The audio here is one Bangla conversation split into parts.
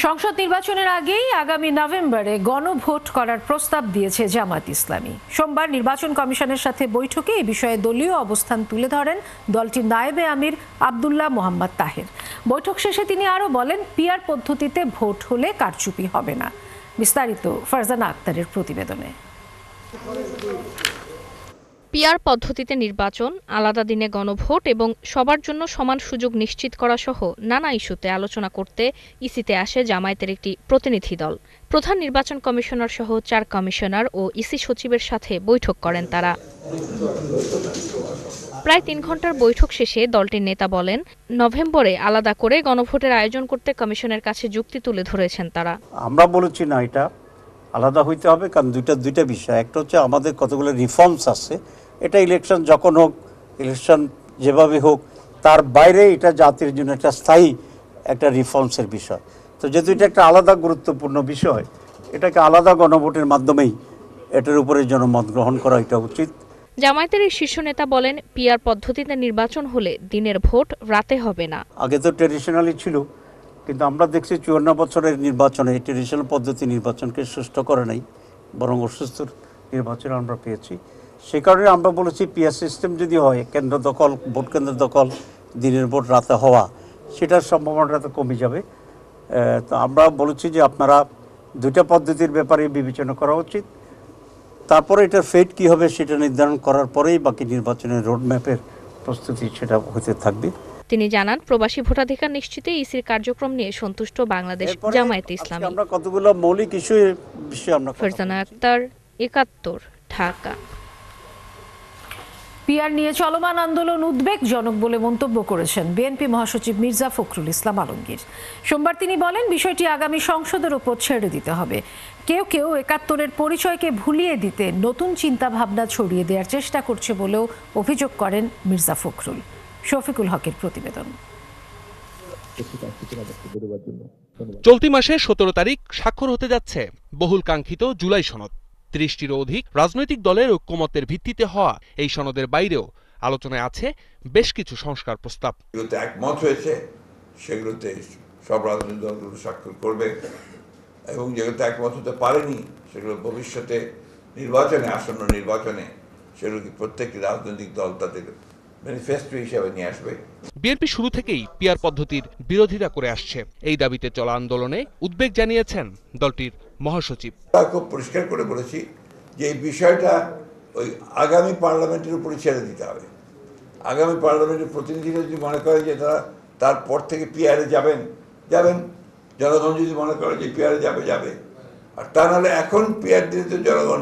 সংসদ নির্বাচনের আগেই আগামী নভেম্বরে গণভোট করার প্রস্তাব দিয়েছে জামায়াত ইসলামী। সোমবার নির্বাচন কমিশনের সাথে বৈঠকে এই বিষয়ে দলীয় অবস্থান তুলে ধরেন দলটির নায়েবে আমির আব্দুল্লাহ মোহাম্মদ তাহের। বৈঠক শেষে তিনি আরও বলেন, পিআর পদ্ধতিতে ভোট হলে কারচুপি হবে না। বিস্তারিত ফারজানা আক্তারের প্রতিবেদনে। পিআর পদ্ধতিতে নির্বাচন, আলাদা দিনে গণভোট এবং সবার জন্য সমান সুযোগ নিশ্চিত করা সহ নানা ইস্যুতে আলোচনা করতে ইসিতে আসে জামায়াতের একটি প্রতিনিধি দল। প্রধান নির্বাচন কমিশনার সহ 4 কমিশনার ও ইসি সচিবের সাথে বৈঠক করেন তারা। প্রায় 3 ঘন্টার বৈঠক শেষে দলটির নেতা বলেন, নভেম্বরে আলাদা করে গণভোটের আয়োজন করতে কমিশনের কাছে যুক্তি তুলে ধরেছেন তারা। আমরা বলেছি না, এটা আলাদা হইতে হবে, কারণ দুইটা বিষয়। একটা হচ্ছে আমাদের কতগুলো রিফর্মস আছে, এটা ইলেকশন যখন হোক, ইলেকশন যেভাবে হোক, তার বাইরে এটা জাতির জন্য একটা স্থায়ী একটা রিফর্মসের বিষয়। তো যেহেতু এটা একটা আলাদা গুরুত্বপূর্ণ বিষয়, এটাকে আলাদা গণভোটের মাধ্যমেই এটার উপরে জনমত গ্রহণ করা এটা উচিত। জামায়াতের এই শীর্ষ নেতা বলেন, পিআর পদ্ধতিতে নির্বাচন হলে দিনের ভোট রাতে হবে না। আগে তো ট্রেডিশনালি ছিল, কিন্তু আমরা দেখছি 54 বছরের নির্বাচনে এই ট্রেডিশনাল পদ্ধতি নির্বাচনকে সুষ্ঠু করে নাই, বরং অসুস্থ নির্বাচন আমরা পেয়েছি। সে কারণে আমরা বলেছি পিআর সিস্টেম যদি হয়, কেন্দ্র দখল, ভোট কেন্দ্র দখল, দিনের ভোট রাতে হওয়া, সেটার সম্ভাবনাটা তো কমে যাবে। তো আমরা বলেছি যে আপনারা দুইটা পদ্ধতির ব্যাপারে বিবেচনা করা উচিত। তারপরে এটার ফেট কী হবে সেটা নির্ধারণ করার পরেই বাকি নির্বাচনের রোডম্যাপের প্রস্তুতি সেটা হতে থাকবে। তিনি জানান, প্রবাসী ভোটাধিকার নিশ্চিতে ইসির কার্যক্রম নিয়ে সন্তুষ্ট বাংলাদেশ জামায়াত ইসলামী। আমরা কতগুলো মৌলিক বিষয়ে আমরা ফারজানা আক্তার, 71, ঢাকা। পিআর নিয়ে চলমান আন্দোলন উদ্বেগজনক বলে মন্তব্য করেছেন বিএনপি মহাসচিব মির্জা ফখরুল ইসলাম আলমগীর। সোমবার তিনি বলেন, বিষয়টি আগামী সংসদের উপর ছেড়ে দিতে হবে। কেউ কেউ 71-এর পরিচয়কে ভুলিয়ে দিতে নতুন চিন্তা ভাবনা ছড়িয়ে দেওয়ার চেষ্টা করছে বলেও অভিযোগ করেন মির্জা ফখরুল। শফিকুল হকের প্রতিবেদন। চলতি মাসে 17 তারিখ স্বাক্ষর হতে যাচ্ছে বহুল কাঙ্ক্ষিত জুলাই সনদ। 30টিরও অধিক রাজনৈতিক দলের ঐক্যমতের ভিত্তিতে হওয়া এই সনদের বাইরেও আলোচনায় আছে বেশ কিছু সংস্কার প্রস্তাব। যেগুলোতে একমত হয়েছে সেগুলোতে সব রাজনৈতিক দলগুলো স্বাক্ষর করবে, এবং যেগুলোতে একমত হতে পারেনি সেগুলো ভবিষ্যতে নির্বাচনে, আসন্ন নির্বাচনে সেগুলোকে প্রত্যেকটি রাজনৈতিক দল তাদের ম্যানিফেস্টো হিসেবে নিয়ে আসবে। বিএনপি শুরু থেকেই পিআর পদ্ধতির বিরোধিতা করে আসছে। এই দাবিতে চলা আন্দোলনে উদ্বেগ জানিয়েছেন দলটির মহাসচিব। খুব পরিষ্কার করে বলেছি যে এই বিষয়টা ওই আগামী পার্লামেন্টের উপরে ছেড়ে দিতে হবে। আগামী পার্লামেন্টের প্রতিনিধিরা যদি মনে করে যে তারা তারপর থেকে পিআরে যাবেন, জনগণ যদি মনে করে যে পিআরে যাবে, আর তা নাহলে এখন পিআর দিলে তো জনগণ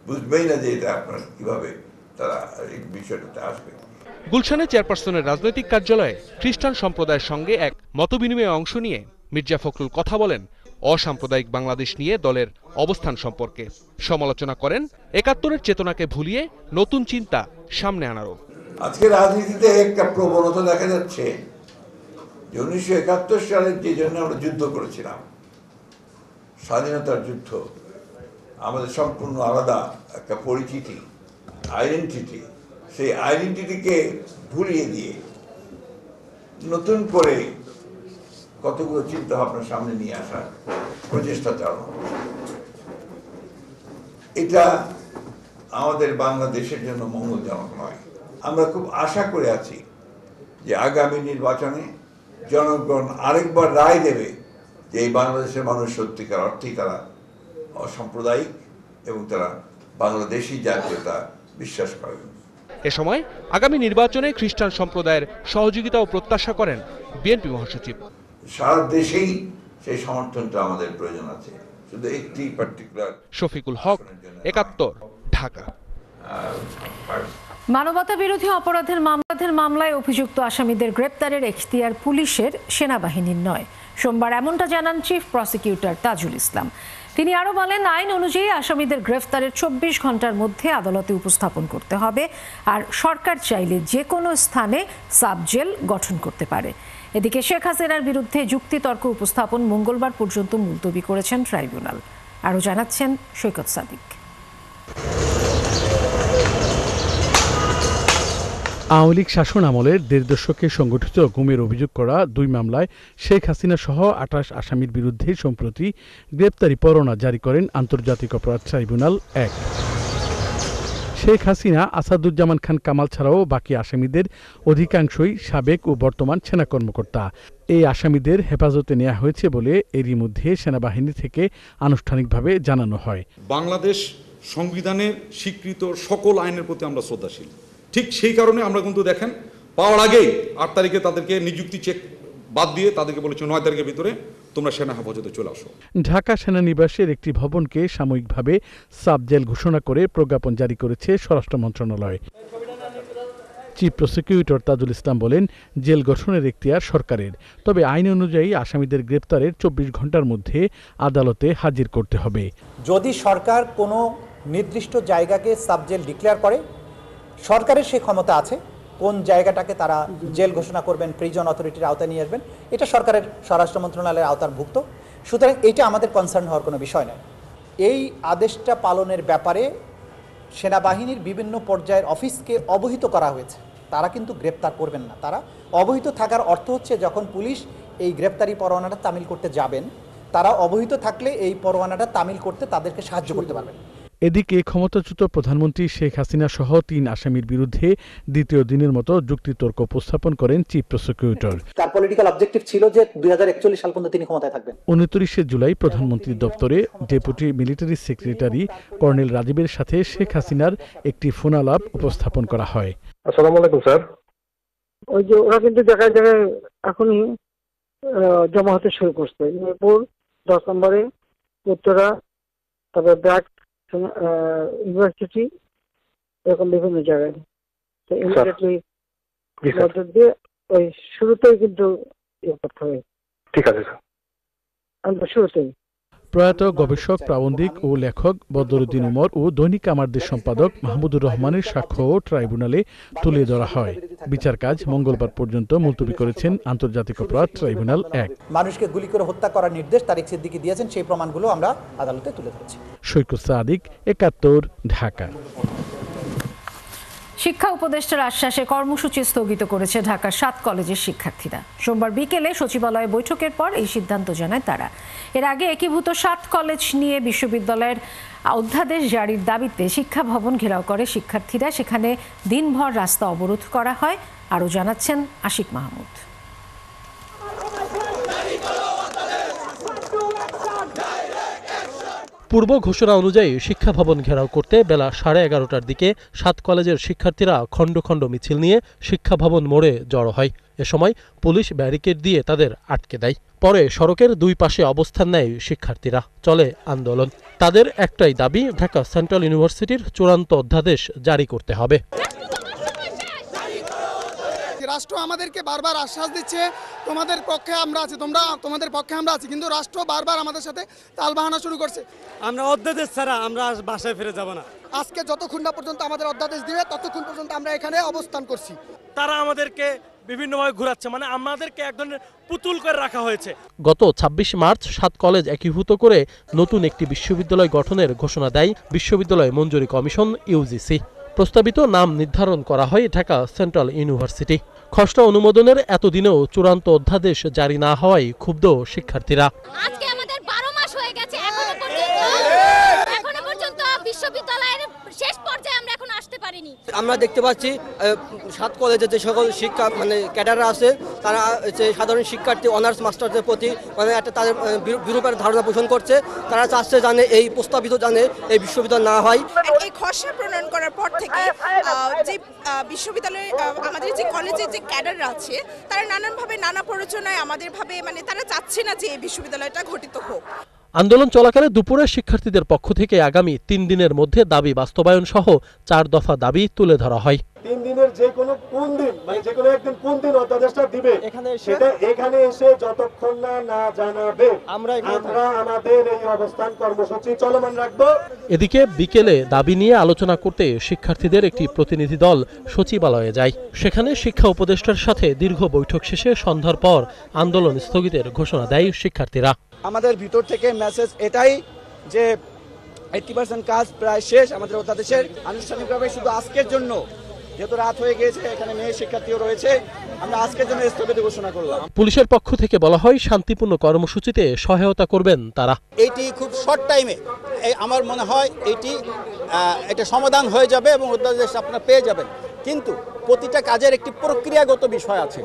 বুঝবেই না যে এটা আপনার কীভাবে তারা এই বিষয়টাতে আসবে। গুলশানে চেয়ারপারসনের রাজনৈতিক কার্যালয়ে খ্রিস্টান সম্প্রদায়ের সঙ্গে এক মতবিনিময়ে অংশ নিয়ে মির্জা ফখরুল কথা বলেন অসাম্প্রদায়িক বাংলাদেশ নিয়ে দলের অবস্থান সম্পর্কে। সমালোচনা করেন 71-এর চেতনাকে ভুলিয়ে নতুন চিন্তা সামনে আনারও। আজকে রাজনীতিতে একটা প্রবণতা দেখা যাচ্ছে যে 1971 সালের যে জন্য আমরা যুদ্ধ করেছিলাম, স্বাধীনতার যুদ্ধ, আমাদের সম্পূর্ণ আলাদা একটা পরিচিতি, আইডেন্টিটি, সেই আইডেন্টিটিকে ভুলিয়ে দিয়ে নতুন করে কতগুলো চিন্তা ভাবনার সামনে নিয়ে আসার প্রচেষ্টা চালানো, এটা আমাদের বাংলাদেশের জন্য মঙ্গলজনক নয়। আমরা খুব আশা করে আছি যে আগামী নির্বাচনে জনগণ আরেকবার রায় দেবে যে এই বাংলাদেশের মানুষ সত্যিকার অর্থেই তারা অসাম্প্রদায়িক এবং তারা বাংলাদেশী জাতীয়তা বিশ্বাস করেন। এ সময় আগামী নির্বাচনে খ্রিস্টান সম্প্রদায়ের সহযোগিতা ও প্রত্যাশা করেন বিএনপি মহাসচিব। সারা দেশেই সেই সমর্থনটা আমাদের প্রয়োজন আছে, শুধু একটি পার্টিকুলার। শফিকুল হক, 71, ঢাকা। মানবতা বিরোধী অপরাধের মামলায় অভিযুক্ত আসামিদের গ্রেপ্তারের এখতিয়ার পুলিশের, সেনাবাহিনীর নয়। সোমবার এমনটা জানান চিফ প্রসিকিউটর তাজুল ইসলাম। তিনি আরও বলেন, আইন অনুযায়ী আসামিদের গ্রেফতারের 24 ঘন্টার মধ্যে আদালতে উপস্থাপন করতে হবে, আর সরকার চাইলে যে কোনো স্থানে সাব জেল গঠন করতে পারে। এদিকে শেখ হাসিনার বিরুদ্ধে যুক্তিতর্ক উপস্থাপন মঙ্গলবার পর্যন্ত মুলতবি করেছেন ট্রাইব্যুনাল। আরও জানাচ্ছেন সৈকত সাদিক। আওয়ামী লীগ শাসন আমলের ১.৫ দশকে সংগঠিত গুমের অভিযোগ করা ২ মামলায় শেখ হাসিনা সহ ২৮ আসামির বিরুদ্ধে সম্প্রতি গ্রেপ্তারি পরোয়ানা জারি করেন আন্তর্জাতিক অপরাধ ট্রাইব্যুনাল ১। শেখ হাসিনা, আসাদুজ্জামান খান কামাল ছাড়াও বাকি আসামিদের অধিকাংশই সাবেক ও বর্তমান সেনা কর্মকর্তা। এই আসামিদের হেফাজতে নেওয়া হয়েছে বলে এরই মধ্যে সেনাবাহিনী থেকে আনুষ্ঠানিকভাবে জানানো হয়। বাংলাদেশ সংবিধানের স্বীকৃত সকল আইনের প্রতি আমরা শ্রদ্ধাশীল। ঠিক সেই কারণে আমরা কিন্তু দেখেন পাওয়ার আগেই ৮ তারিখে তাদেরকে নিযুক্তি চেক বাদ দিয়ে তাদেরকে বলেছে ৯ তারিখের ভিতরে তোমরা সেনা হেফাজতে চলে আসো। ঢাকা সেনানিবাসের একটি ভবনকে সাময়িকভাবে সাব জেল ঘোষণা করে প্রজ্ঞাপন জারি করেছে স্বরাষ্ট্র মন্ত্রণালয়। চিফ প্রসিকিউটর তাজুল ইসলাম বলেন, জেল গঠনের এখতিয়ার সরকারের, তবে আইন অনুযায়ী আসামিদের গ্রেপ্তারের ২৪ ঘন্টার মধ্যে আদালতে হাজির করতে হবে। যদি সরকার কোনো নির্দিষ্ট জায়গাকে সাব জেল ডিক্লেয়ার করে, সরকারের সেই ক্ষমতা আছে কোন জায়গাটাকে তারা জেল ঘোষণা করবেন, প্রিজন অথরিটির আওতায় নিয়ে আসবেন, এটা সরকারের স্বরাষ্ট্র মন্ত্রণালয়ের আওতাভুক্ত। সুতরাং এটা আমাদের কনসার্ন হওয়ার কোনো বিষয় নয়। এই আদেশটা পালনের ব্যাপারে সেনাবাহিনীর বিভিন্ন পর্যায়ের অফিসকে অবহিত করা হয়েছে। তারা কিন্তু গ্রেপ্তার করবেন না। তারা অবহিত থাকার অর্থ হচ্ছে যখন পুলিশ এই গ্রেপ্তারি পরোয়ানাটা তামিল করতে যাবেন, তারা অবহিত থাকলে এই পরোয়ানাটা তামিল করতে তাদেরকে সাহায্য করতে পারবেন। এদিকে ক্ষমতাচ্যুত প্রধানমন্ত্রী শেখ হাসিনা সহ ৩ আসামির বিরুদ্ধে দ্বিতীয় দিনের মতো যুক্তিতর্ক উপস্থাপন করেন চিফ প্রসিকিউটর। তার পলিটিক্যাল অবজেক্টিভ ছিল যে ২০৪১ সাল পর্যন্ত তিনি ক্ষমতায় থাকবেন। ২৯ জুলাই প্রধানমন্ত্রীর দপ্তরে ডেপুটি মিলিটারি সেক্রেটারি কর্নেল রাজীবের সাথে শেখ হাসিনার একটি ফোনালাপ উপস্থাপন করা হয়। আসসালামু আলাইকুম স্যার। ওই যে ওরা কিন্তু জায়গায় জায়গায় এখনই জমা হতে শুরু করছে। মিরপুর ১০ নম্বরে, উত্তরা, তারপরে ব্র্যাক ইউনিভার্সিটি, এরকম বিভিন্ন জায়গায়। তো ইমিডিয়েটলি নজর দিয়ে ওই শুরুতেই কিন্তু ইয়ে করতে হবে। ঠিক আছে স্যার। শুরুতেই প্রয়াত গবেষক, প্রাবন্ধিক ও লেখক বদরুদ্দিন উমর ও দৈনিক আমারদের সম্পাদক মাহমুদুর রহমানের সাক্ষ্যও ট্রাইব্যুনালে তুলে ধরা হয়। বিচার কাজ মঙ্গলবার পর্যন্ত মুলতবি করেছেন আন্তর্জাতিক অপরাধ ট্রাইব্যুনাল ১। মানুষকে গুলি করে হত্যা করার নির্দেশ তারেক সিদ্দিকী দিয়েছেন, সেই প্রমাণগুলো আমরা আদালতে তুলে ধরেছি। সৈকত সাদিক, ৭১, ঢাকা। শিক্ষা উপদেষ্টার আশ্বাসে কর্মসূচি স্থগিত করেছে ঢাকার ৭ কলেজের শিক্ষার্থীরা। সোমবার বিকেলে সচিবালয়ে বৈঠকের পর এই সিদ্ধান্ত জানায় তারা। এর আগে একীভূত ৭ কলেজ নিয়ে বিশ্ববিদ্যালয়ের অধ্যাদেশ জারির দাবিতে শিক্ষা ভবন ঘেরাও করে শিক্ষার্থীরা। সেখানে দিনভর রাস্তা অবরোধ করা হয়। আরও জানাচ্ছেন আশিক মাহমুদ। পূর্ব ঘোষণা অনুযায়ী শিক্ষা ভবন ঘেরাও করতে বেলা 11:30টার দিকে ৭ কলেজের শিক্ষার্থীরা খণ্ড খণ্ড মিছিল নিয়ে শিক্ষা ভবন মোড়ে জড়ো হয়। এ সময় পুলিশ ব্যারিকেড দিয়ে তাদের আটকে দেয়। পরে সড়কের দুই পাশে অবস্থান নেয় শিক্ষার্থীরা। চলে আন্দোলন। তাদের একটাই দাবি, ঢাকা সেন্ট্রাল ইউনিভার্সিটির চূড়ান্ত অধ্যাদেশ জারি করতে হবে। রাষ্ট্র আমাদেরকে বারবার আশ্বাস দিচ্ছে তোমাদের পক্ষে আমরা আছি, তোমাদের পক্ষে আমরা আছি, কিন্তু রাষ্ট্র বারবার আমাদের সাথে তালবাহানা শুরু করছে। আমরা অধ্যাদেশ ছাড়া আমরা বাসায় ফিরে যাব না। আজকে যতক্ষণ না পর্যন্ত আমাদের অধ্যাদেশ দিবে ততক্ষণ পর্যন্ত আমরা এখানে অবস্থান করছি। তারা আমাদেরকে বিভিন্নভাবে ঘোরাচ্ছে, মানে আমাদেরকে এক ধরনের পুতুল করে রাখা হয়েছে। গত ২৬ মার্চ ৭ কলেজ একীভূত করে নতুন একটি বিশ্ববিদ্যালয় গঠনের ঘোষণা দেয় বিশ্ববিদ্যালয় মঞ্জুরি কমিশন ইউজিসি। প্রস্তাবিত নাম নির্ধারণ করা হয় ঢাকা সেন্ট্রাল ইউনিভার্সিটি। খসড়া অনুমোদনের এতদিনেও চূড়ান্ত অধ্যাদেশ জারি না হওয়ায় ক্ষুব্ধ শিক্ষার্থীরা। আজকে আমাদের ১২ মাস হয়ে গেছে, এখনো পর্যন্ত বিশ্ববিদ্যালয়ের শেষ পর্যায়ে আমরা এখন আসতে পারিনি। আমরা দেখতে পাচ্ছি ৭ কলেজের যে সকল শিক্ষা ক্যাডাররা আছে, তারা সাধারণ শিক্ষার্থী, অনার্স মাস্টারদের প্রতি একটা তাদের বিরূপের ধারণা পোষণ করছে। তারা চাচ্ছে জানে এই প্রস্তাবিত জানে এই বিশ্ববিদ্যালয় না হয়। এই খসড়া প্রণয়ন করার পর থেকে যে বিশ্ববিদ্যালয়ে আমাদের যে কলেজের যে ক্যাডাররা আছে, তারা নানানভাবে নানা প্ররোচনায় আমাদের ভাবে তারা চাচ্ছে না যে এই বিশ্ববিদ্যালয়টা গঠিত হোক। আন্দোলন চলাকালে দুপুরে শিক্ষার্থীদের পক্ষ থেকে আগামী ৩ দিনের মধ্যে দাবি বাস্তবায়ন সহ ৪ দফা দাবি তুলে ধরা হয়। ৩ দিনের যে কোনো কোন দিন, যে কোনো একদিন কোন দিন অধ্যাদেশটা দিবে, সেটা এখানে এসে যতক্ষণ না জানাবে আমরা আমাদের এই অবস্থান কর্মসূচি চলমান রাখবো। এদিকে বিকেলে দাবি নিয়ে আলোচনা করতে শিক্ষার্থীদের একটি প্রতিনিধি দল সচিবালয়ে যায়। সেখানে শিক্ষা উপদেষ্টার সাথে দীর্ঘ বৈঠক শেষে সন্ধ্যার পর আন্দোলন স্থগিতের ঘোষণা দেয় শিক্ষার্থীরা। আমাদের ভিতর থেকে মেসেজ এটাই যে 80% কাজ প্রায় শেষ আমাদের অধ্যাদেশের। আনুষ্ঠানিকভাবে শুধু আজকের জন্য যেহেতু রাত হয়ে গিয়েছে, এখানে মেয়ে শিক্ষার্থীও রয়েছে, আমরা আজকের জন্য স্থগিত ঘোষণা করলাম। পুলিশের পক্ষ থেকে বলা হয় শান্তিপূর্ণ কর্মসূচিতে সহায়তা করবেন তারা। এইটি খুব শর্ট টাইমে আমার মনে হয় এটা সমাধান হয়ে যাবে এবং অধ্যাদেশ আপনারা পেয়ে যাবেন, কিন্তু প্রতিটা কাজের একটি প্রক্রিয়াগত বিষয় আছে,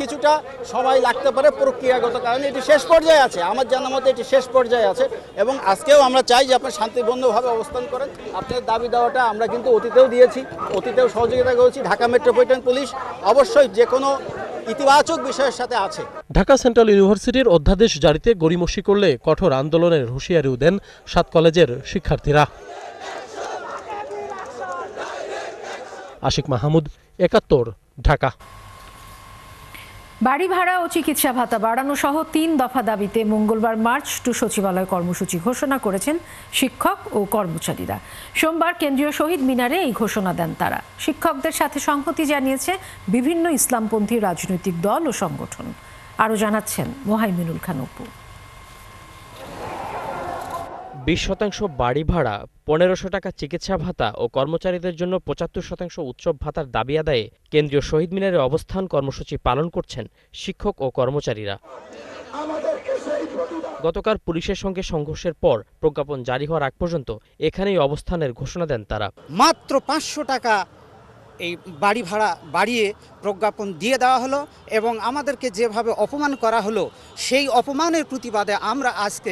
কিছুটা সময় লাগতে পারে প্রক্রিয়াগত কারণে। এটি শেষ পর্যায়ে আছে, আমার জানা মতে এটি শেষ পর্যায়ে আছে এবং আজকেও আমরা চাই যে আপনারা শান্তিপূর্ণভাবে অবস্থান করেন। আপনাদের দাবি দেওয়াটা আমরা কিন্তু অতীতেও দিয়েছি, অতীতেও সহযোগিতা করেছি। ঢাকা মেট্রোপলিটন পুলিশ অবশ্যই যে কোনো ইতিবাচক বিষয়ের সাথে আছে। ঢাকা সেন্ট্রাল ইউনিভার্সিটির অধ্যাদেশ জারিতে গড়িমসি করলে কঠোর আন্দোলনের হুঁশিয়ারিও দেন 7 কলেজের শিক্ষার্থীরা। আশিক মাহমুদ, 71, ঢাকা। বাড়ি ভাড়া ও চিকিৎসা ভাতা বাড়ানো সহ 3 দফা দাবিতে মঙ্গলবার মার্চ টু সচিবালয় কর্মসূচি ঘোষণা করেছেন শিক্ষক ও কর্মচারীরা। সোমবার কেন্দ্রীয় শহীদ মিনারে এই ঘোষণা দেন তারা। শিক্ষকদের সাথে সংহতি জানিয়েছে বিভিন্ন ইসলামপন্থী রাজনৈতিক দল ও সংগঠন। আরও জানাচ্ছেন মোহাইমিনুল খান অপু। 20% বাড়ি ভাড়া, 1500 টাকা চিকিৎসা ভাতা ও কর্মচারীদের জন্য 75% উৎসব ভাতার দাবি আদায়ে কেন্দ্রীয় শহীদ মিনারে অবস্থান কর্মসূচি পালন করছেন শিক্ষক ও কর্মচারীরা। গতকাল পুলিশের সঙ্গে সংঘর্ষের পর প্রজ্ঞাপন জারি হওয়ার আগ পর্যন্ত এখানেই অবস্থানের ঘোষণা দেন তারা। মাত্র 500 টাকা এই বাড়ি ভাড়া বাড়িয়ে প্রজ্ঞাপন দিয়ে দেওয়া হলো এবং আমাদেরকে যেভাবে অপমান করা হলো সেই অপমানের প্রতিবাদে আমরা আজকে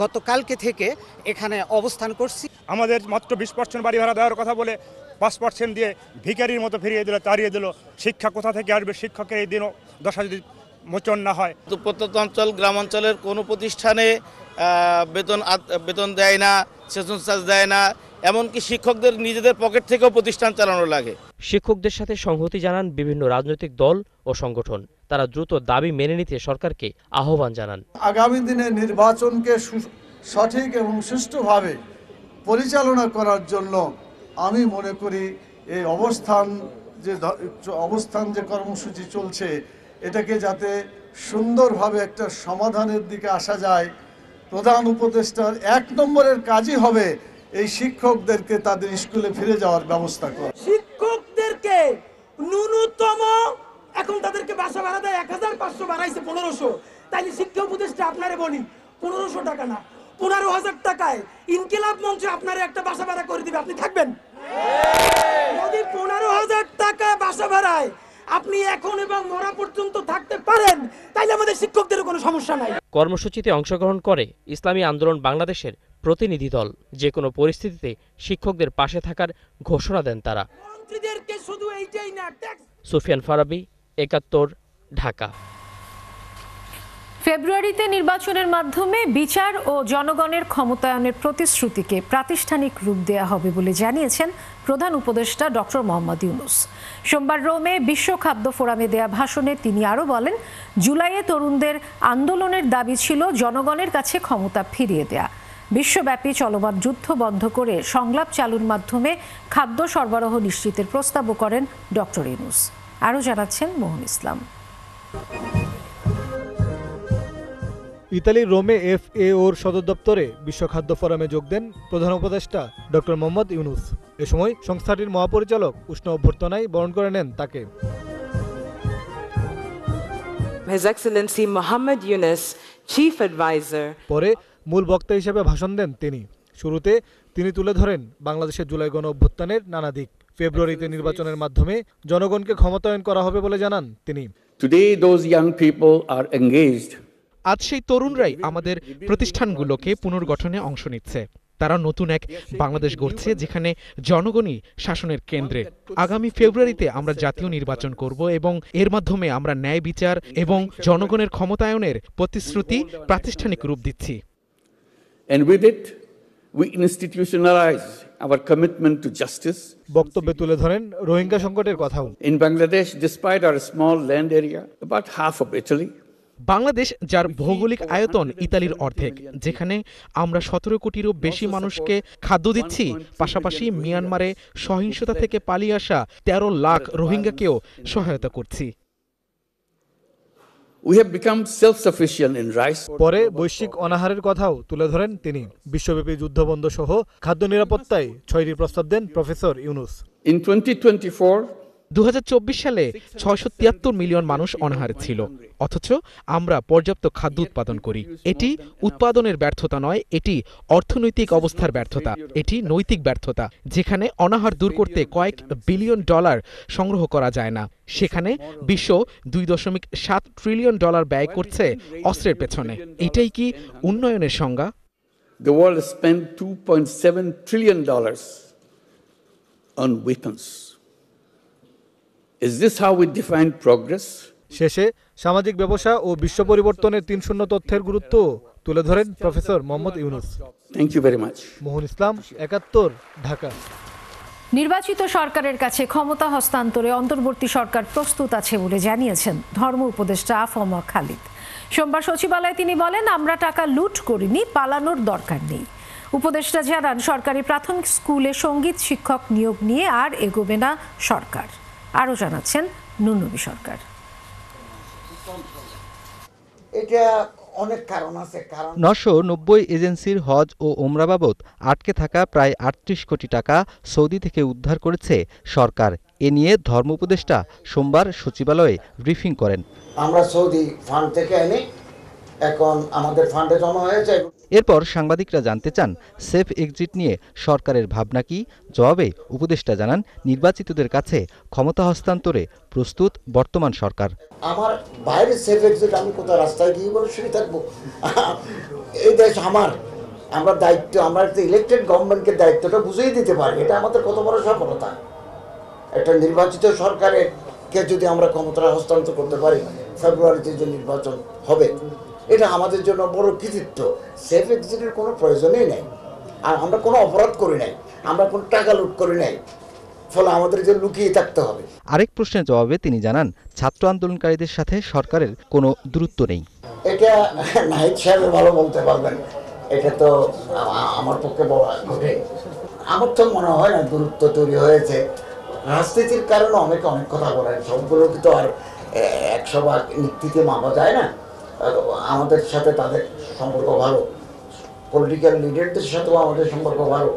গতকালকে থেকে এখানে অবস্থান করছি। আমাদের মাত্র 20% বাড়ি ভাড়া দেওয়ার কথা বলে 5% দিয়ে ভিখারির মতো ফিরিয়ে দিল, তাড়িয়ে দিল। শিক্ষা কোথা থেকে আসবে? শিক্ষকের এই দিনও দশা যদি মোচন না হয়। প্রত্যন্ত অঞ্চল, গ্রাম অঞ্চলের কোনো প্রতিষ্ঠানে বেতন দেয় না, সেশন চার্জ দেয় না, এমনকি শিক্ষকদের নিজেদের পকেট থেকেও প্রতিষ্ঠান চালানো লাগে। শিক্ষকদের সাথে সংহতি জানান বিভিন্ন রাজনৈতিক দল ও সংগঠন। তারা দ্রুত দাবি মেনে নিতে সরকারকে আহ্বান জানান। আগামী দিনে নির্বাচনকে সঠিক এবং সুষ্ঠুভাবে পরিচালনা করার জন্য আমি মনে করি এই অবস্থান যে কর্মসূচি চলছে এটাকে যাতে সুন্দরভাবে একটা সমাধানের দিকে আসা যায়, প্রধান উপদেষ্টার 1 নম্বরের কাজই হবে এই শিক্ষকদেরকে তাদের স্কুলে ফিরে যাওয়ার ব্যবস্থা করা। শিক্ষকদেরকে ন্যূনতম এখন তাদেরকে বাসা ভাড়া দেয় 1500, বাড়াইছে 1500। তাইলে শিক্ষা উপদেষ্টা আপনারে বলি 1500 টাকা না 15000 টাকায় ইনকিলাব মঞ্চে আপনারে একটা বাসা ভাড়া করে দিবে, আপনি থাকবেন? যদি 15000 টাকা বাসা ভাড়ায় আপনি এখন এবং মরা পর্যন্ত থাকতে পারেন, তাইলে আমাদের শিক্ষকদের কোনো সমস্যা নাই। কর্মসূচিতে অংশগ্রহণ করে ইসলামী আন্দোলন বাংলাদেশের প্রতিনিধি দল। যে কোনো পরিস্থিতিতে শিক্ষকদের পাশে থাকার ঘোষণা দেন তারা। সুফিয়ান ফারাবি, 71, ঢাকা। ফেব্রুয়ারিতে নির্বাচনের মাধ্যমে বিচার ও জনগণের ক্ষমতায়নের প্রতিশ্রুতিকে প্রাতিষ্ঠানিক রূপ দেয়া হবে বলে জানিয়েছেন প্রধান উপদেষ্টা ডক্টর মোহাম্মদ ইউনূস। সোমবার রোমে বিশ্ব খাদ্য ফোরামে দেয়া ভাষণে তিনি আরও বলেন, জুলাইয়ে তরুণদের আন্দোলনের দাবি ছিল জনগণের কাছে ক্ষমতা ফিরিয়ে দেয়া। বিশ্বব্যাপী চলমান যুদ্ধ বন্ধ করে সংলাপ চালুর মাধ্যমে খাদ্য সরবরাহ নিশ্চিতের প্রস্তাবও করেন ডক্টর ইউনূস। আরও জানাচ্ছেন মোহন ইসলাম। ইতালির রোমে FAOর সদর দপ্তরে বিশ্ব খাদ্য ফোরামে যোগ দেন প্রধান উপদেষ্টা ডক্টর মোহাম্মদ ইউনূস। এ সময় সংস্থাটির মহাপরিচালক উষ্ণ অভ্যর্থনায় বরণ করে নেন তাকে। His Excellency Mohammed Yunus, Chief Advisor. পরে মূল বক্তা হিসেবে ভাষণ দেন তিনি। শুরুতে তিনি তুলে ধরেন বাংলাদেশের জুলাই গণ অভ্যুত্থানের নানা দিক। ফেব্রুয়ারিতে নির্বাচনের মাধ্যমে জনগণকে ক্ষমতায়ন করা হবে বলে জানান তিনি। Today those young people are engaged. আজ সেই তরুণরাই আমাদের প্রতিষ্ঠানগুলোকে পুনর্গঠনে অংশ নিচ্ছে। তারা নতুন এক বাংলাদেশ গড়ছে যেখানে জনগণই শাসনের কেন্দ্রে। আগামী ফেব্রুয়ারিতে আমরা জাতীয় নির্বাচন করব এবং এর মাধ্যমে আমরা ন্যায় বিচার এবং জনগণের ক্ষমতায়নের প্রতিশ্রুতি প্রাতিষ্ঠানিক রূপ দিচ্ছি। And with it we institutionalize our commitment to justice. বক্তব্যে তুলে ধরেন রোহিঙ্গা সংকটের কথাও। In Bangladesh, despite our small land area, about half of Italy, Bangladesh যার ভৌগোলিক আয়তন ইতালির অর্ধেক, যেখানে আমরা 17 কোটিরও বেশি মানুষকে খাদ্য দিচ্ছি, পাশাপাশি মিয়ানমারে সহিংসতা থেকে পালিয়ে আসা 13 লাখ রোহিঙ্গাকেও সহায়তা করছি। We have become self-sufficient in rice. পরে বৈশ্বিক অনাহারের কথাও তুলে ধরেন তিনি। বিশ্বব্যাপী যুদ্ধবন্ধ সহ খাদ্য নিরাপত্তায় 6টি প্রস্তাব দেন প্রফেসর ইউনুস। In 2024, 2024 সালে 673 মিলিয়ন মানুষ অনাহারে ছিল, অথচ আমরা পর্যাপ্ত খাদ্য উৎপাদন করি। এটি উৎপাদনের ব্যর্থতা নয়, এটি অর্থনৈতিক অবস্থার ব্যর্থতা, এটি নৈতিক ব্যর্থতা। যেখানে অনাহার দূর করতে কয়েক বিলিয়ন ডলার সংগ্রহ করা যায় না, সেখানে বিশ্ব $2.7 ট্রিলিয়ন ব্যয় করছে অস্ত্রের পেছনে। এটাই কি উন্নয়নের সংজ্ঞা? the world spent $2.7 trillion on weapons. Is this how we define progress? শেষে সামাজিক ব্যবসা ও বিশ্ব পরিবর্তনের 3-0 তথ্যের গুরুত্ব তুলে ধরেন professor Mohammad Yunus. Thank you very much. মোহন ইসলাম, 71, ঢাকা। নির্বাচিত সরকারের কাছে ক্ষমতা হস্তান্তরে অন্তর্বর্তী সরকার প্রস্তুত আছে বলে জানিয়েছেন ধর্ম উপদেষ্টা আ.ফ.ম. খালিদ। সোমবার সচিবালয়ে তিনি বলেন, আমরা টাকা লুট করিনি, পালানোর দরকার নেই। উপদেষ্টা জানান, সরকারি প্রাথমিক স্কুলে সঙ্গীত শিক্ষক নিয়োগ নিয়ে আর এগোবে না সরকার। আরও জানাচ্ছেন নুনবী সরকার। এটা অনেক কারণ আছে। 990 এজেন্সির হজ ও ওমরা বাবদ আটকে থাকা প্রায় 38 কোটি টাকা সৌদি থেকে উদ্ধার করেছে সরকার। এ নিয়ে ধর্ম উপদেষ্টা সোমবার সচিবালয়ে ব্রিফিং করেন। আমরা সৌদি ফান্ড থেকে এনে এখন আমাদের ফান্ডে জমা হয়েছে। এরপর সাংবাদিকরা জানতে চান সেফ এক্সিট নিয়ে সরকারের ভাবনা কি। জবাবে উপদেষ্টা জানান, নির্বাচিতদের কাছে ক্ষমতা হস্তান্তরে প্রস্তুত বর্তমান সরকার। আমার বাইরে সেফ এক্সিট, আমি কোথাও রাস্তায় গিয়ে বলে শুয়ে থাকবো? এই দেশ আমার, আমরা দায়িত্ব, আমরা একটা ইলেকটেড গভর্নমেন্টকে দায়িত্বটা বুঝিয়ে দিতে পারি। এটা আমাদের কত বড় সফলতা। একটা নির্বাচিত সরকারের কে যদি আমরা ক্ষমতা হস্তান্তর করতে পারি, ফেব্রুয়ারিতে যে নির্বাচন হবে, এটা আমাদের জন্য বড় কৃতিত্ব। সেফ এক্সিটের কোনো প্রয়োজনই নেই। আর আমরা কোনো অপরাধ করি নাই, আমরা কোনো টাকা লুট করি নাই, ফলে আমাদের যে লুকিয়ে থাকতে হবে। আরেক প্রশ্নের জবাবে তিনি জানান, ছাত্র আন্দোলনকারীদের সাথে সরকারের কোনো দূরত্ব নেই। এটা নাহিদ সাহেব ভালো বলতে পারবেন, এটা তো আমার পক্ষে বলা কঠিন। আমার তো মনে হয় না দূরত্ব তৈরি হয়েছে। রাজনীতির কারণে অনেকে অনেক কথা বলেন, সবগুলো তো আর 100 নীতিতে মাপা যায় না। আমাদের সাথে তাদের সম্পর্ক ভালো, পলিটিক্যাল লিডারদের সাথেও আমাদের সম্পর্ক ভালো।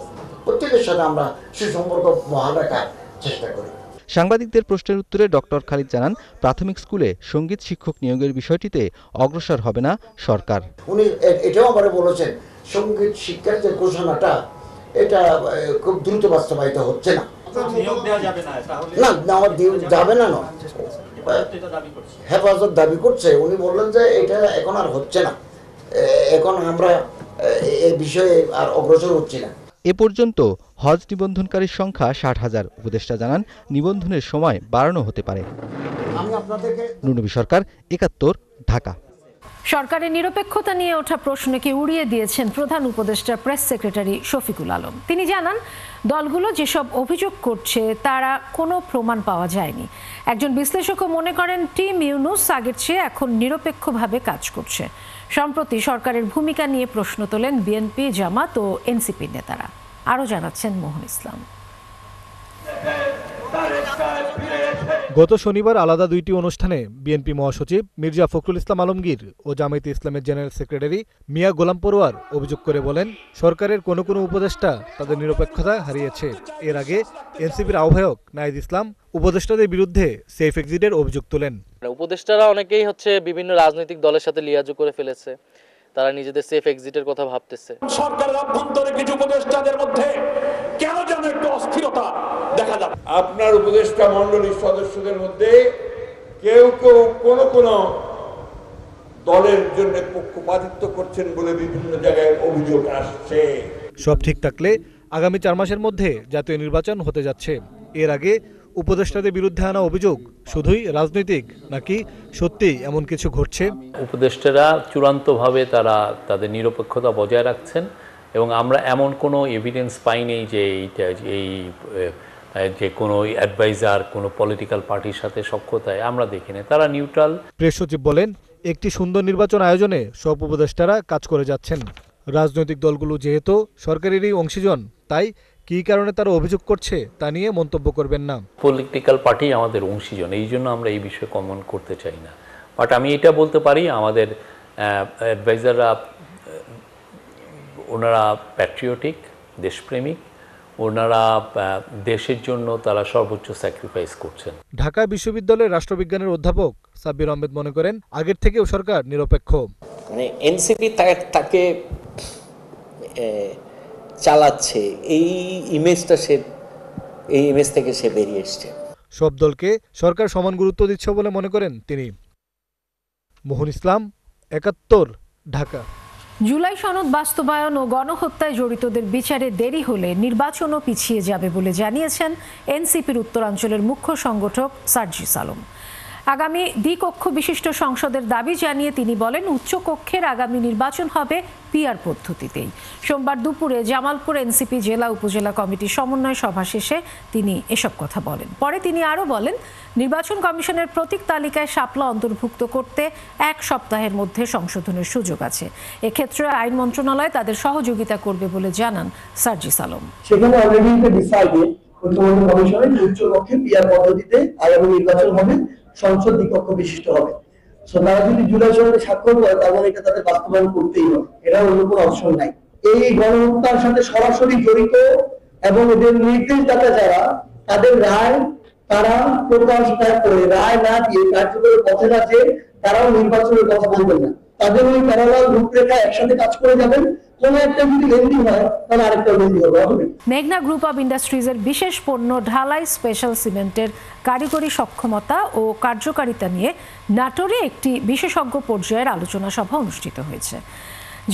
প্রত্যেকের সাথে আমরা সুসম্পর্ক বহাল রাখার চেষ্টা করি। সাংবাদিকদের প্রশ্নের উত্তরে ডক্টর খালিদ জানান, প্রাথমিক স্কুলে সঙ্গীত শিক্ষক নিয়োগের বিষয়টিতে অগ্রসর হবে না সরকার। উনি এটাও আবার বলেছেন, সঙ্গীত শিক্ষার যে ঘোষণাটা, এটা খুব দ্রুত বাস্তবায়িত হচ্ছে না। না, যাবে না, হেফাজত দাবি করছে। উনি বললেন যে এটা এখন আর হচ্ছে না, এখন আমরা এই বিষয়ে আর অগ্রসর হচ্ছি না। এ পর্যন্ত হজ নিবন্ধনকারীর সংখ্যা 60,000। উপদেষ্টা জানান, নিবন্ধনের সময় বাড়ানো হতে পারে। নুনবী সরকার, 71, ঢাকা। সরকারের নিরপেক্ষতা নিয়ে ওঠা প্রশ্নকে উড়িয়ে দিয়েছেন প্রধান উপদেষ্টা প্রেস সেক্রেটারি শফিকুল আলম। তিনি জানান, দলগুলো যেসব অভিযোগ করছে তারা কোনো প্রমাণ পাওয়া যায়নি। একজন বিশ্লেষকও মনে করেন, টিম ইউনুস আগের চেয়ে এখন নিরপেক্ষভাবে কাজ করছে। সম্প্রতি সরকারের ভূমিকা নিয়ে প্রশ্ন তোলেন বিএনপি, জামাত ও এনসিপির নেতারা। আরও জানাচ্ছেন মোহন ইসলাম। গত শনিবার আলাদা 2টি অনুষ্ঠানে বিএনপি মহাসচিব মির্জা ফখরুল ইসলাম আলমগীর ও জামায়াতে ইসলামের জেনারেল সেক্রেটারি মিয়া গোলাম পরোয়ার অভিযোগ করে বলেন, সরকারের কোনো উপদেষ্টা তাদের নিরপেক্ষতা হারিয়েছে। এর আগে এনসিপির আহ্বায়ক নাহিদ ইসলাম উপদেষ্টাদের বিরুদ্ধে সেফ এক্সিটের অভিযোগ তোলেন। উপদেষ্টারা অনেকেই বিভিন্ন রাজনৈতিক দলের সাথে লিয়াজু করে ফেলেছে, তারা নিজেদের সেফ এক্সিটের কথা ভাবতেছে। সরকারের অভ্যন্তরে কিছু উপদেষ্টাদের মধ্যে কেন যেন একটু অস্থিরতা দেখা যায়। আপনার উপদেষ্টা মণ্ডলীর সদস্যদের মধ্যে কেউ কোন দলের জন্য পক্ষপাতিত্ব করছেন বলে বিভিন্ন জায়গায় অভিযোগ আসছে। সব ঠিক থাকলে আগামী 4 মাসের মধ্যে জাতীয় নির্বাচন হতে যাচ্ছে। এর আগে উপদেষ্টাদের বিরুদ্ধে আনা অভিযোগ শুধুই রাজনৈতিক, নাকি সত্যি এমন কিছু ঘটছে? উপদেষ্টারা চূড়ান্তভাবে তারা তাদের নিরপেক্ষতা বজায় রাখছেন এবং আমরা এমন কোনো এভিডেন্স পাইনি যে যে কোনো অ্যাডভাইজার কোনো পলিটিক্যাল পার্টির সাথে সখ্যতায় আমরা দেখিনি। তারা নিউট্রাল। প্রেস সচিব বলেন, একটি সুন্দর নির্বাচন আয়োজনে সব উপদেষ্টারা কাজ করে যাচ্ছেন। রাজনৈতিক দলগুলো যেহেতু সরকারেরই অংশীজন, তাই কী কারণে তারা অভিযোগ করছে তা নিয়ে মন্তব্য করবেন না। পলিটিক্যাল পার্টি আমাদের অংশীজন, এই জন্য আমরা এই বিষয়ে কমেন্ট করতে চাই না। বাট আমি এটা বলতে পারি আমাদের অ্যাডভাইজাররা ওনারা প্যাট্রিয়টিক, দেশপ্রেমিক, ওনারা দেশের জন্য তারা সর্বোচ্চ স্যাক্রিফাইস করছেন। ঢাকা বিশ্ববিদ্যালয়ের রাষ্ট্রবিজ্ঞানের অধ্যাপক সাব্বির আহমেদ মনে করেন আগের থেকেও সরকার নিরপেক্ষ। মানে এনসিপি তাকে চালাচ্ছে, এই ইমেজ থেকে সে বেরিয়ে এসছে। সব দলকে সরকার সমান গুরুত্ব দিচ্ছে বলে মনে করেন তিনি। মোহন ইসলাম, ৭১, ঢাকা। জুলাই সনদ বাস্তবায়ন ও গণহত্যায় জড়িতদের বিচারে দেরি হলে নির্বাচনও পিছিয়ে যাবে বলে জানিয়েছেন এনসিপির উত্তরাঞ্চলের মুখ্য সংগঠক সার্জিস আলম। আগামী দ্বিকক্ষ বিশিষ্ট সংসদের দাবি জানিয়ে তিনি বলেন, উচ্চকক্ষের আগামী নির্বাচন হবে পিআর পদ্ধতিতেই। সোমবার দুপুরে জামালপুর এনসিপি জেলা উপজেলা কমিটির সমন্বয় সভা শেষে তিনি এসব কথা বলেন। পরে তিনি আরও বলেন, নির্বাচন কমিশনের প্রতীক তালিকায় শাপলা অন্তর্ভুক্ত করতে ১ সপ্তাহের মধ্যে সংশোধনের সুযোগ আছে। এক্ষেত্রে আইন মন্ত্রণালয় তাদের সহযোগিতা করবে বলে জানান সার্জিস আলম। সেখানে অলরেডি ডিসাইডেড ঐক্যমত্য কমিশনের উচ্চকক্ষে পিআর পদ্ধতিতে আগামী নির্বাচন হবে, সংসদ দ্বিকক্ষ বিশিষ্ট হবে। তারা যদি জুলাই সনদে স্বাক্ষর করে তাহলে এটা তাদের বাস্তবায়ন করতেই হবে, এটা অন্য কোনো অপশন নাই। এই গণহত্যার সাথে সরাসরি জড়িত এবং এদের নির্দেশদাতা যারা, তাদের রায় তারা প্রকাশ না করে, রায় না দিয়ে কার্যকরের পথে না যে তারাও নির্বাচনের কথা বলবেন না। তাদের ওই প্যারালাল রূপরেখা একসাথে কাজ করে যাবেন। মেঘনা গ্রুপ অব ইন্ডাস্ট্রিজের বিশেষ পণ্য ঢালাই স্পেশাল সিমেন্টের কারিগরি সক্ষমতা ও কার্যকারিতা নিয়ে নাটোরে একটি বিশেষজ্ঞ পর্যায়ের আলোচনা সভা অনুষ্ঠিত হয়েছে।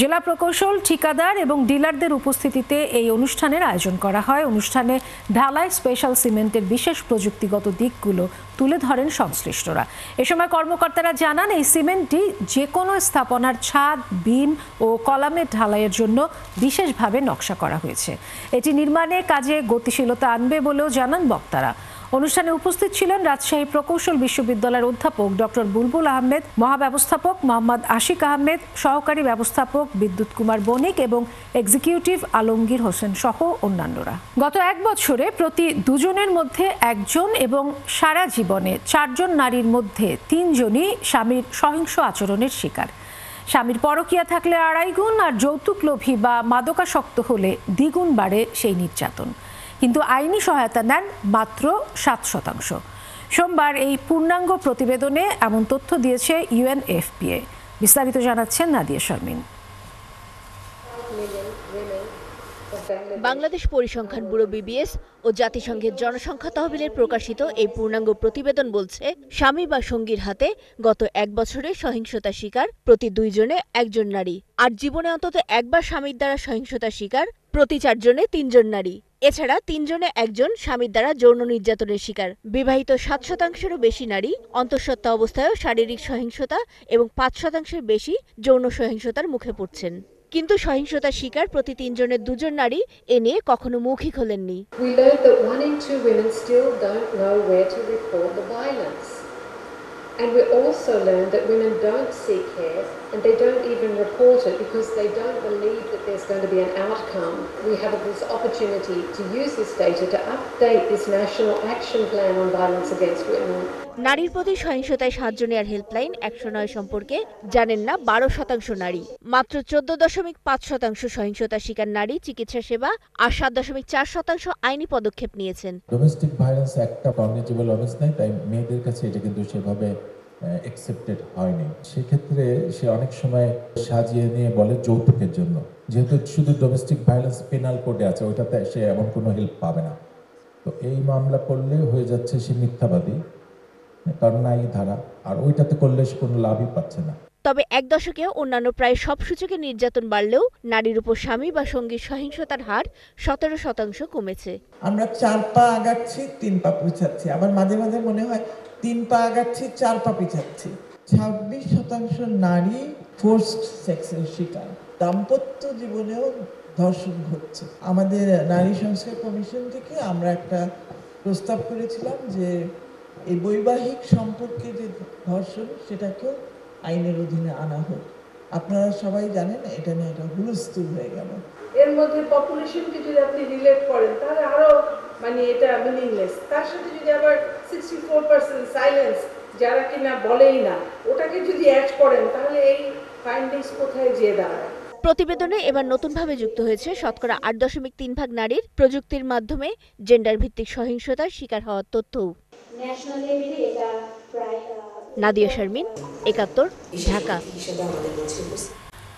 জেলা প্রকৌশল, ঠিকাদার এবং ডিলারদের উপস্থিতিতে এই অনুষ্ঠানের আয়োজন করা হয়। অনুষ্ঠানে ঢালাই স্পেশাল সিমেন্টের বিশেষ প্রযুক্তিগত দিকগুলো তুলে ধরেন সংশ্লিষ্টরা। এ সময় কর্মকর্তারা জানান, এই সিমেন্টটি যে কোনো স্থাপনার ছাদ, বিম ও কলামের ঢালাইয়ের জন্য বিশেষভাবে নকশা করা হয়েছে। এটি নির্মাণে কাজে গতিশীলতা আনবে বলেও জানান বক্তারা। অনুষ্ঠানে উপস্থিত ছিলেন রাজশাহী প্রকৌশল বিশ্ববিদ্যালয়ের অধ্যাপক ডক্টর বুলবুল আহমেদ, মহাব্যবস্থাপক মোহাম্মদ আশিক আহমেদ, সহকারী ব্যবস্থাপক বিদ্যুৎ কুমার বণিক এবং এক্সিকিউটিভ আলমগীর হোসেন সহ অন্যান্যরা। গত ১ বছরে প্রতি ২ জনের মধ্যে ১ জন এবং সারা জীবনে ৪ জন নারীর মধ্যে ৩ জনই স্বামীর সহিংস আচরণের শিকার। স্বামীর পরকীয়া থাকলে ২.৫ গুণ, আর যৌতুক লোভী বা মাদকাসক্ত হলে দ্বিগুণ বাড়ে সেই নির্যাতন। কিন্তু আইনি সহায়তা নেন মাত্র ৭%। সোমবার এই পূর্ণাঙ্গ প্রতিবেদনে এমন তথ্য দিয়েছে ইউএনএফপিএ। বিস্তারিত জানাচ্ছেন নাদিয়া শারমিন। বাংলাদেশ পরিসংখ্যান ব্যুরো বিবিএস ও জাতিসংঘের জনসংখ্যা তহবিলের প্রকাশিত এই পূর্ণাঙ্গ প্রতিবেদন বলছে, স্বামী বা সঙ্গীর হাতে গত ১ বছরে সহিংসতা শিকার প্রতি ২ জনে ১ জন নারী, আর জীবনে অন্তত একবার স্বামীর দ্বারা সহিংসতা শিকার প্রতি ৪ জনে ৩ জন নারী। এছাড়া ৩ জনে ১ জন স্বামীর দ্বারা যৌন নির্যাতনের শিকার। বিবাহিত ৭%-এরও বেশি নারী অন্তঃসত্ত্বা অবস্থায়ও শারীরিক সহিংসতা এবং ৫%-এর বেশি যৌন সহিংসতার মুখে পড়ছেন। কিন্তু সহিংসতার শিকার প্রতি ৩ জনের ২ জন নারী এ নিয়ে কখনো মুখই খোলেননি। And we also learned that women don't seek care and they don't even report it because they don't believe that there's going to be an outcome. We have this opportunity to use this data to update this National Action Plan on Violence Against Women. নারীর প্রতি সহিংসতায় সাহায্য নেওয়ার হেল্পলাইন ১০৯ সম্পর্কে জানেন না ১২% নারী। মাত্র ১৪.৫% সহিংসতার শিকার নারী চিকিৎসা সেবা আর ৭.৪% আইনি পদক্ষেপ নিয়েছেন। ডোমেস্টিক ভায়োলেন্স একটা কগনিটিভ অফেন্স নাই, তাই মেয়েদের কাছে এটা কিন্তু সেভাবে অ্যাকসেপ্টেড হয়নি। সেক্ষেত্রে সে অনেক সময় সাজিয়ে নিয়ে বলে যৌতুকের জন্য, যেহেতু শুধু ডোমেস্টিক ভায়োলেন্স পেনাল কোডে আছে, ওইটাতে সে এমন কোনো হেল্প পাবে না। তো এই মামলা করলে হয়ে যাচ্ছে সে মিথ্যাবাদী, কারণ নাই ধারা, আর ওইটাতে করলে সে কোনো লাভই পাচ্ছে না। তবে ১ দশকে অন্যান্য প্রায় সব সূচকে নির্যাতন বাড়লেও নারীর উপর স্বামী বা সঙ্গীর সহিংসতার হার ১৭% কমেছে। আমরা ৪ পা আগাচ্ছি, ৩ পা পিছাচ্ছি, আবার মাঝে মাঝে মনে হয় ৩ পা আগাচ্ছি, ৪ পা পিছাচ্ছি। ২৬% নারী ফোর্সড সেক্সের শিকার। দাম্পত্য জীবনেও ধর্ষণ হচ্ছে। আমাদের নারী সংস্কার কমিশন থেকে আমরা একটা প্রস্তাব করেছিলাম যে এই বৈবাহিক সম্পর্কে যে ধর্ষণ সেটাকেও আইনের অধীনে আনা হোক। আপনারা সবাই জানেন এটা নিয়ে একটা হুলস্থুল হয়ে গেল। এর মধ্যে পপুলেশনকে যদি আপনি রিলেট করেন তাহলে আরো এটা মিনিংলেস। তার সাথে যদি আবার 64% সাইলেন্স, যারা কিনা বলেই না, ওটাকে যদি অ্যাড করেন তাহলে এই ফাইন্ডিংস কোথায় যেয়ে দাঁড়ায়? প্রতিবেদনে এবার নতুনভাবে যুক্ত হয়েছে শতকরা 8.3% নারীর প্রযুক্তির মাধ্যমে জেন্ডার ভিত্তিক সহিংসতার শিকার হওয়ার তথ্যও। নাদিয়া শারমিন, 71, ঢাকা।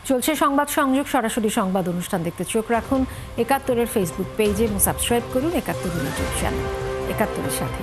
চলছে সংবাদ সংযোগ, সরাসরি সংবাদ অনুষ্ঠান দেখতে চোখ রাখুন 71-এর ফেসবুক পেজে এবং সাবস্ক্রাইব করুন 71 ইউটিউব চ্যানেল। 71-এর সাথে।